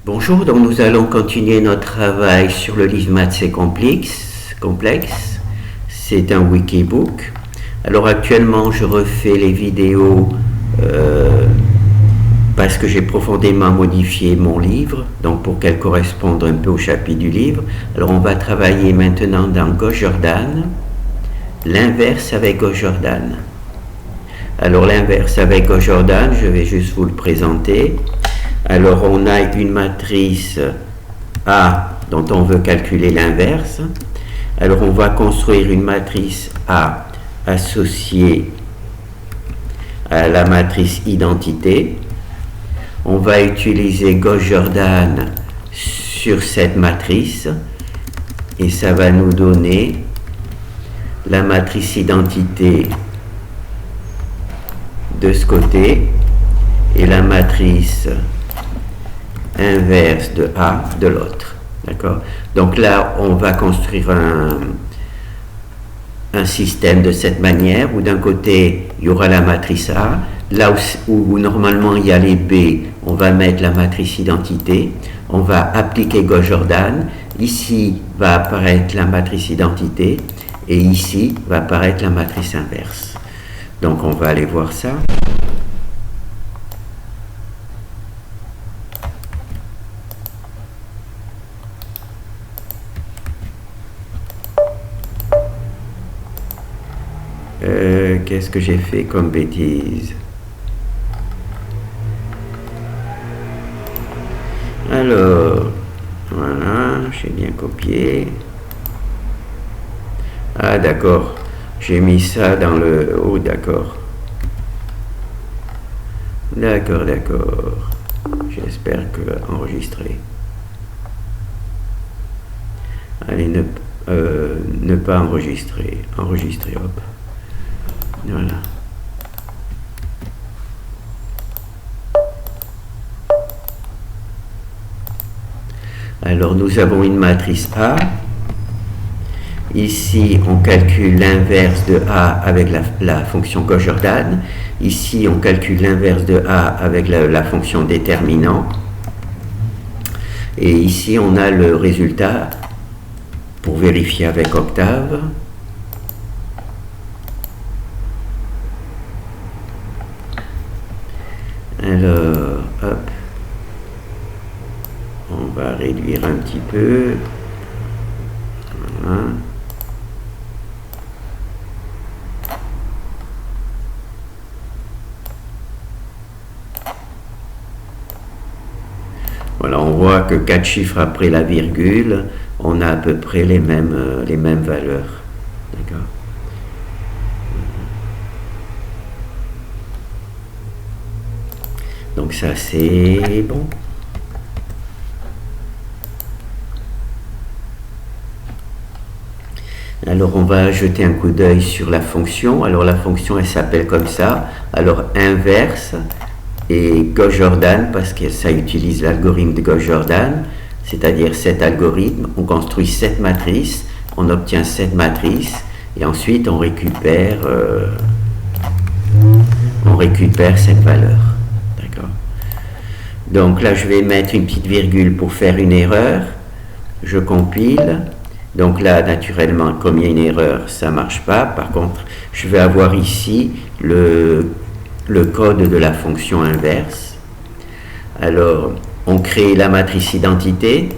Bonjour, donc nous allons continuer notre travail sur le livre Maths et complexe. C'est un wikibook. Alors actuellement je refais les vidéos parce que j'ai profondément modifié mon livre, donc pour qu'elles correspondent un peu au chapitre du livre. Alors on va travailler maintenant dans Gauss-Jordan, l'inverse avec Gauss-Jordan. Alors l'inverse avec Gauss-Jordan, je vais juste vous le présenter. Alors on a une matrice A dont on veut calculer l'inverse. Alors on va construire une matrice A associée à la matrice identité. On va utiliser Gauss-Jordan sur cette matrice et ça va nous donner la matrice identité de ce côté et la matrice inverse de A de l'autre. D'accord? Donc là, on va construire un système de cette manière où d'un côté, il y aura la matrice A, là où normalement il y a les B, on va mettre la matrice identité, on va appliquer Gauss-Jordan, ici va apparaître la matrice identité et ici va apparaître la matrice inverse. Donc on va aller voir ça. Qu'est-ce que j'ai fait comme bêtise? Alors, voilà, j'ai bien copié. Ah d'accord, j'ai mis ça dans le... Oh d'accord. D'accord. J'espère que enregistrer. Allez, ne pas enregistrer. Enregistrer, hop. Voilà. Alors nous avons une matrice A. Ici on calcule l'inverse de A avec la fonction Gauss-Jordan. Ici on calcule l'inverse de A avec la fonction déterminant. Et ici on a le résultat pour vérifier avec Octave. Alors, hop, on va réduire un petit peu. Voilà. Voilà, on voit que 4 chiffres après la virgule, on a à peu près les mêmes valeurs. D'accord ? Donc ça c'est bon. Alors on va jeter un coup d'œil sur la fonction. Alors la fonction elle s'appelle comme ça. Alors inverse et Gauss-Jordan parce que ça utilise l'algorithme de Gauss-Jordan. C'est-à-dire cet algorithme, on construit cette matrice, on obtient cette matrice et ensuite on récupère cette valeur. Donc là, je vais mettre une petite virgule pour faire une erreur. Je compile. Donc là, naturellement, comme il y a une erreur, ça ne marche pas. Par contre, je vais avoir ici le code de la fonction inverse. Alors, on crée la matrice identité.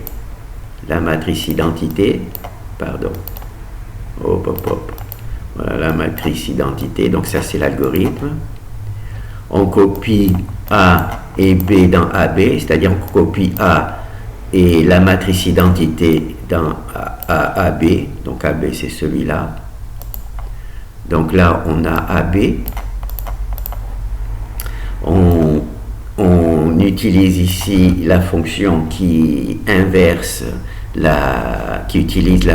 Pardon. Hop. Voilà la matrice identité. Donc ça, c'est l'algorithme. On copie A et B dans AB, c'est-à-dire on copie A et la matrice identité dans AB, donc AB c'est celui-là. Donc là on a AB, on utilise ici la fonction qui inverse, qui utilise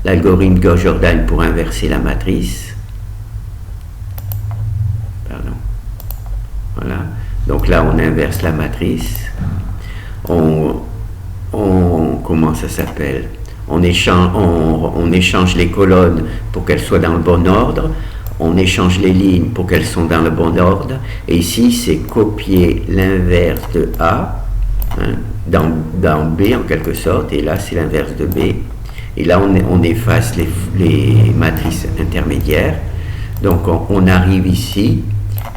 l'algorithme Gauss-Jordan pour inverser la matrice. Voilà. Donc là, on inverse la matrice. Comment ça s'appelle? On échange les colonnes pour qu'elles soient dans le bon ordre. On échange les lignes pour qu'elles soient dans le bon ordre. Et ici, c'est copier l'inverse de A. dans B en quelque sorte, et là c'est l'inverse de B. Et là on efface les matrices intermédiaires. Donc on arrive ici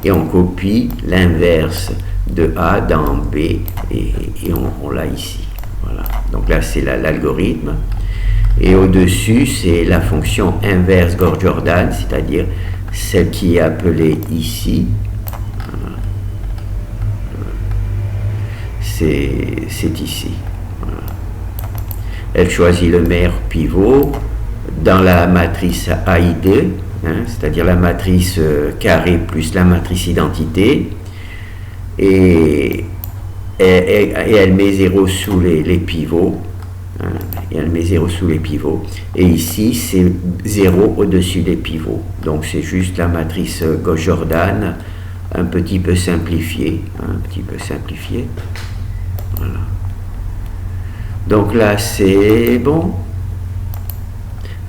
et on copie l'inverse de A dans B et on l'a ici. Voilà. Donc là c'est l'algorithme. Et au-dessus c'est la fonction inverse Gauss-Jordan, c'est-à-dire celle qui est appelée ici. C'est ici. Voilà. Elle choisit le meilleur pivot dans la matrice AI2, c'est-à-dire la matrice carré plus la matrice identité, et elle met 0 sous les pivots, et elle met 0 sous les pivots, et ici c'est 0 au-dessus des pivots. Donc c'est juste la matrice Gauss-Jordan un petit peu simplifiée, Voilà. Donc là c'est bon.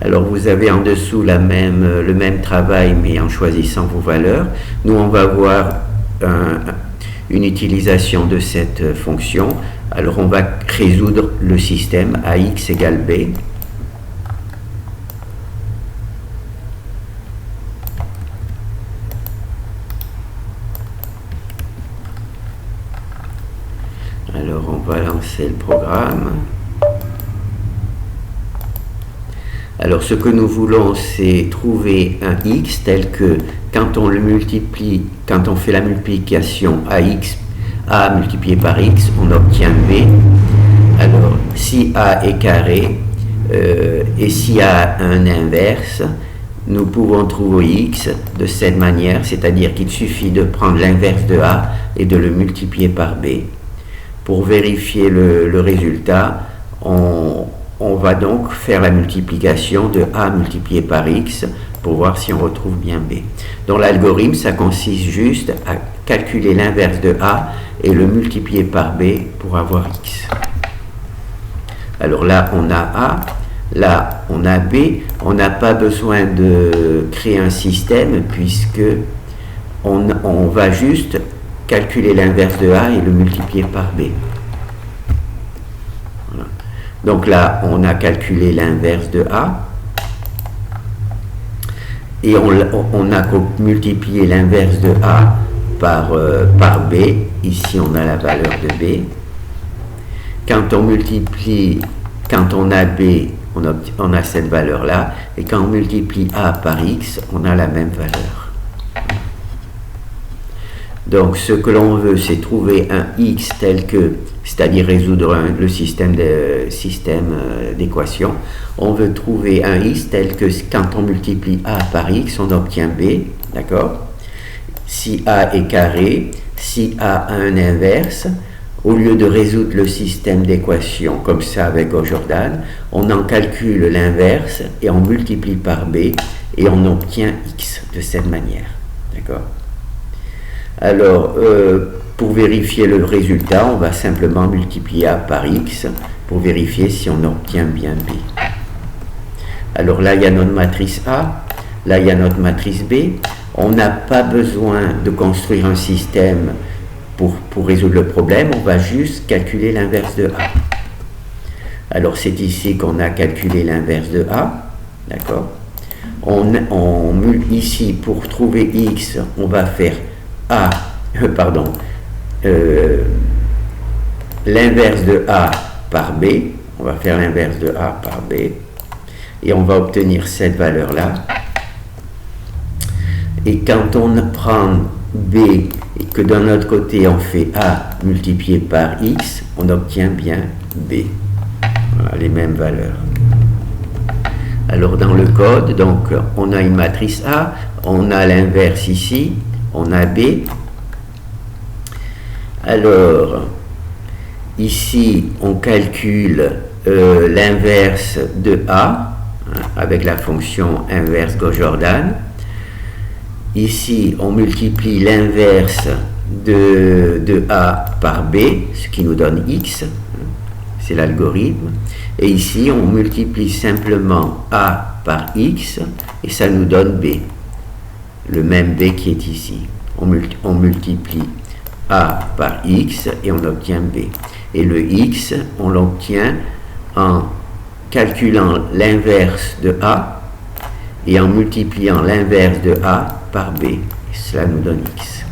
Alors vous avez en dessous le même travail mais en choisissant vos valeurs. Nous on va voir une utilisation de cette fonction. Alors on va résoudre le système AX égale B. Alors on va lancer le programme. Alors ce que nous voulons, c'est trouver un x tel que quand on le multiplie, quand on fait la multiplication a multiplié par x, on obtient b. Alors si a est carré et si a un inverse, nous pouvons trouver x de cette manière, c'est-à-dire qu'il suffit de prendre l'inverse de a et de le multiplier par b. Pour vérifier le résultat, on va donc faire la multiplication de a multiplié par x pour voir si on retrouve bien b. Dans l'algorithme, ça consiste juste à calculer l'inverse de a et le multiplier par b pour avoir x. Alors là, on a a, là, on a b. On n'a pas besoin de créer un système puisque on va juste calculer l'inverse de a et le multiplier par b. Voilà. Donc là, on a calculé l'inverse de a et on a multiplié l'inverse de a par b. Ici, on a la valeur de b. Quand on multiplie, quand on a b, on a cette valeur-là. Et quand on multiplie a par x, on a la même valeur. Donc, ce que l'on veut, c'est trouver un x tel que, c'est-à-dire résoudre le système d'équations. On veut trouver un x tel que quand on multiplie a par x, on obtient b, d'accord? Si a est carré, si a a un inverse, au lieu de résoudre le système d'équations comme ça avec Gauss-Jordan, on en calcule l'inverse et on multiplie par b et on obtient x de cette manière, d'accord? Alors, pour vérifier le résultat, on va simplement multiplier a par x pour vérifier si on obtient bien b. Alors là, il y a notre matrice A, là, il y a notre matrice B. On n'a pas besoin de construire un système pour résoudre le problème, on va juste calculer l'inverse de a. Alors, c'est ici qu'on a calculé l'inverse de a, d'accord? Ici, pour trouver x, on va faire l'inverse de a par b, on va faire l'inverse de a par b, et on va obtenir cette valeur-là. Et quand on prend b et que d'un autre côté on fait a multiplié par x, on obtient bien b. Voilà, les mêmes valeurs. Alors dans le code, donc on a une matrice A, on a l'inverse ici, on a b. Alors ici on calcule l'inverse de a avec la fonction inverse Gauss-Jordan. Ici on multiplie l'inverse de a par b, ce qui nous donne x, c'est l'algorithme. Et ici on multiplie simplement a par x et ça nous donne b, le même b qui est ici. On multiplie a par x et on obtient b. Et le x, on l'obtient en calculant l'inverse de a et en multipliant l'inverse de a par b. Et cela nous donne x.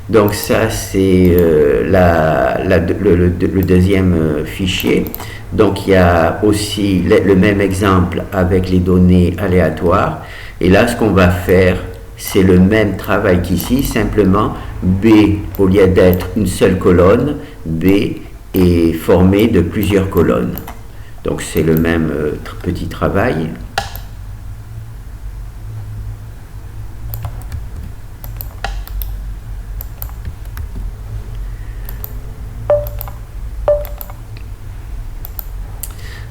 Donc ça, c'est le deuxième fichier. Donc il y a aussi le même exemple avec les données aléatoires. Et là, ce qu'on va faire, c'est le même travail qu'ici, simplement B, au lieu d'être une seule colonne, B est formé de plusieurs colonnes. Donc c'est le même petit travail.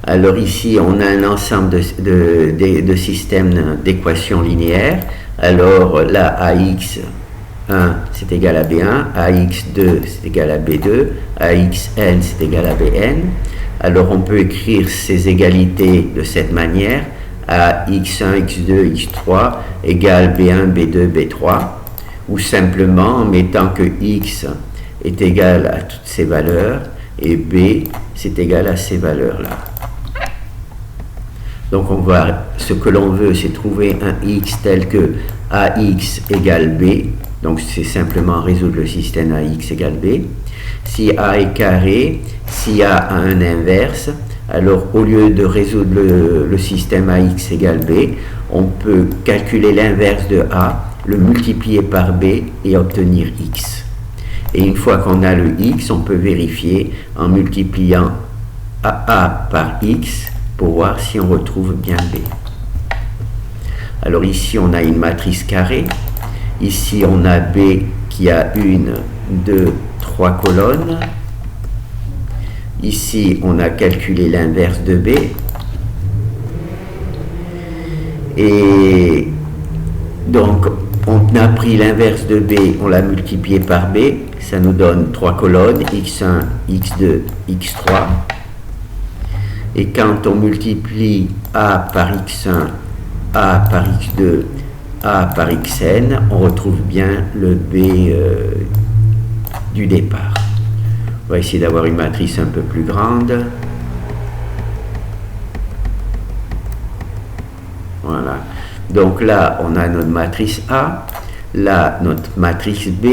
Alors ici, on a un ensemble de systèmes d'équations linéaires. Alors là, AX1 c'est égal à B1, AX2 c'est égal à B2, AXN c'est égal à BN. Alors on peut écrire ces égalités de cette manière: AX1, X2, X3 égale B1, B2, B3, ou simplement en mettant que X est égal à toutes ces valeurs et B c'est égal à ces valeurs-là. Donc ce que l'on veut, c'est trouver un x tel que AX égale B. Donc c'est simplement résoudre le système AX égale B. Si A est carré, si A a un inverse, alors au lieu de résoudre le système AX égale B, on peut calculer l'inverse de A, le multiplier par B et obtenir x. Et une fois qu'on a le x, on peut vérifier en multipliant A par x pour voir si on retrouve bien B. Alors ici, on a une matrice carrée. Ici, on a B qui a 1, 2, 3 colonnes. Ici, on a calculé l'inverse de B. Et donc, on a pris l'inverse de B, on l'a multiplié par B. Ça nous donne 3 colonnes, x1, x2, x3. Et quand on multiplie A par x1, A par x2, A par xn, on retrouve bien le B du départ. On va essayer d'avoir une matrice un peu plus grande. Voilà. Donc là, on a notre matrice A. Là, notre matrice B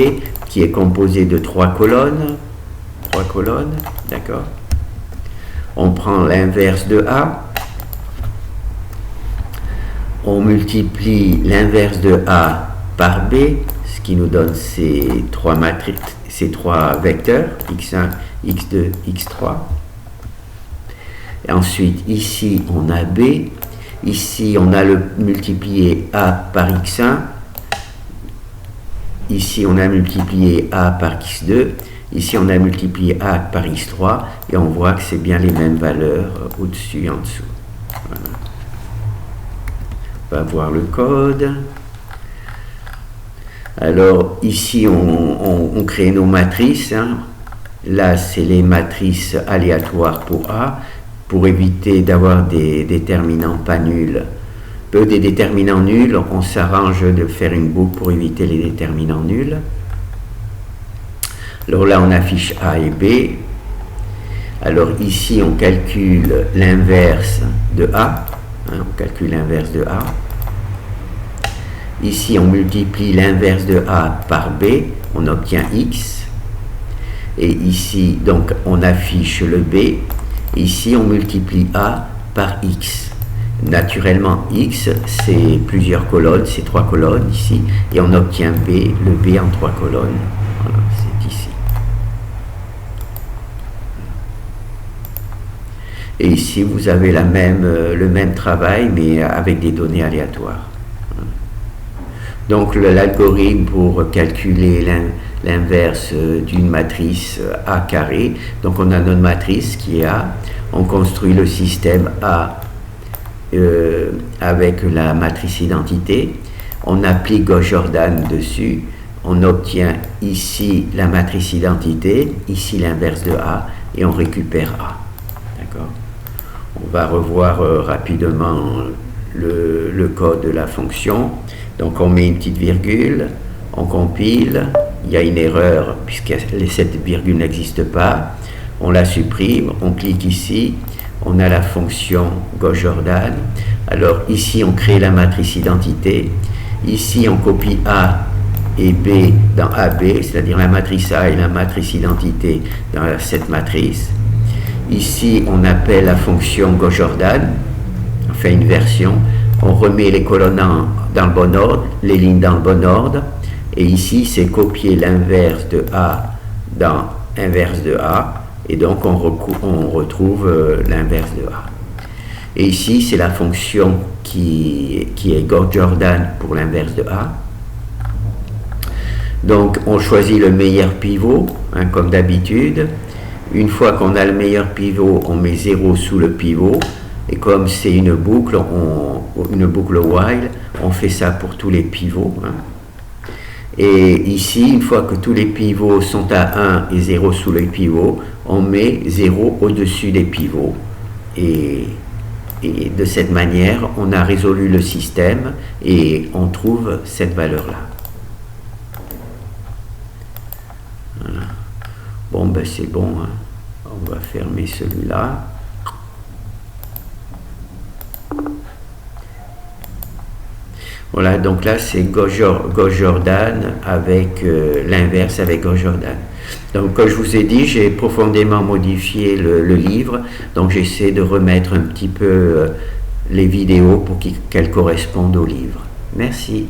qui est composée de 3 colonnes. 3 colonnes, d'accord. On prend l'inverse de A, on multiplie l'inverse de A par B, ce qui nous donne ces trois vecteurs, x1, x2, x3. Et ensuite, ici, on a B. Ici, on a le multiplié A par x1. Ici, on a multiplié A par x2. Ici, on a multiplié A par x3 et on voit que c'est bien les mêmes valeurs au-dessus et en dessous. Voilà. On va voir le code. Alors, ici, on crée nos matrices. Hein. Là, c'est les matrices aléatoires pour A, pour éviter d'avoir des déterminants pas nuls. Des déterminants nuls, on s'arrange de faire une boucle pour éviter les déterminants nuls. Alors là, on affiche A et B. Alors ici, on calcule l'inverse de A. Hein, on calcule l'inverse de A. Ici, on multiplie l'inverse de A par B. On obtient X. Et ici, donc, on affiche le B. Ici, on multiplie A par X. Naturellement, X, c'est plusieurs colonnes. C'est 3 colonnes ici. Et on obtient B, le B en 3 colonnes. Voilà, c'est ici. Et ici, vous avez le même travail, mais avec des données aléatoires. Donc, l'algorithme pour calculer l'inverse d'une matrice A carré. Donc, on a notre matrice qui est A. On construit le système A avec la matrice identité. On applique Gauss-Jordan dessus. On obtient ici la matrice identité, ici l'inverse de A, et on récupère A. D'accord ? On va revoir rapidement le code de la fonction. Donc on met une petite virgule, on compile, il y a une erreur puisque cette virgule n'existe pas. On la supprime, on clique ici, on a la fonction Gauss-Jordan. Alors ici on crée la matrice identité, ici on copie A et B dans AB, c'est-à-dire la matrice A et la matrice identité dans cette matrice. Ici on appelle la fonction Gauss-Jordan, on fait une version, on remet les colonnes dans le bon ordre, les lignes dans le bon ordre, et ici c'est copier l'inverse de A dans inverse de A, et donc on retrouve l'inverse de A. Et ici c'est la fonction qui est Gauss-Jordan pour l'inverse de A. Donc on choisit le meilleur pivot, hein, comme d'habitude. Une fois qu'on a le meilleur pivot, on met 0 sous le pivot. Et comme c'est une boucle while, on fait ça pour tous les pivots. Hein. Et ici, une fois que tous les pivots sont à 1 et 0 sous les pivots, on met 0 au-dessus des pivots. Et de cette manière, on a résolu le système et on trouve cette valeur-là. Voilà. Bon, ben c'est bon. Hein. On va fermer celui-là. Voilà, donc là c'est Gauss-Jordan avec l'inverse avec Gauss-Jordan. Donc comme je vous ai dit, j'ai profondément modifié le livre, donc j'essaie de remettre un petit peu les vidéos pour qu'elles correspondent au livre. Merci.